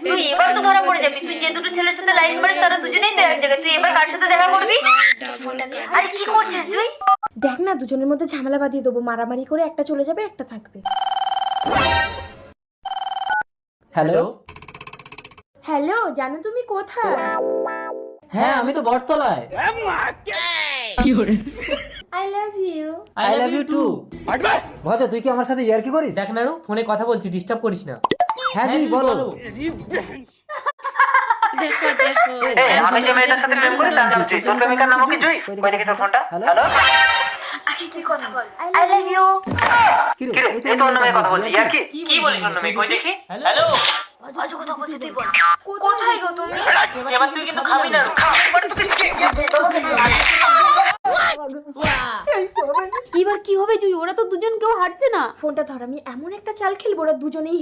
তুই এবার তো ধরা পড়ে যাবি। তুই যে দুটো ছেলের সাথে লাইন মারিস তারা দুজনেই তো এক জায়গায়। তুই এবার কার সাথে দেখা করবি? আরে কি করছিস তুই? দেখ না, দুজনের মধ্যে ঝামেলা বাঁধিয়ে দেবো, মারামারি করে একটা চলে যাবে, একটা থাকবে। হ্যালো। হ্যালো, জানো তুমি কোথায়? হ্যাঁ, আমি তো বটতলায়। I love you. I love you too. ভজা, তুই কি আমার সাথে ইয়ার্কি করিস? দেখ নাড়ু, ফোনে কথা বলছি, ডিস্টার্ব করিস না। হ্যাঁ দিদি, বলো। আমি যে মেয়েটার সাথে প্রেম করি তার নাম জুই। তোর প্রেমিকার নাম কি জুই? কই দেখি তোর ফোনটা। হ্যালো। আরে তুই কথা বল। I love you. কি রে, এই তো অন্য মেয়ে কথা বলছি। ইয়ার্কি কি বলিস অন্য মেয়ে? কই দেখি। হ্যালো। আজ কথা বলছিস তুই বল। কোথায় গো তুমি? এবার তুই কিন্তু খাবি না। এবার কি হবে জুই? ওরা তো দুজন কেউ হারছে না। ফোনটা ধর, আমি এমন একটা চাল খেলবো ওরা দুজনেই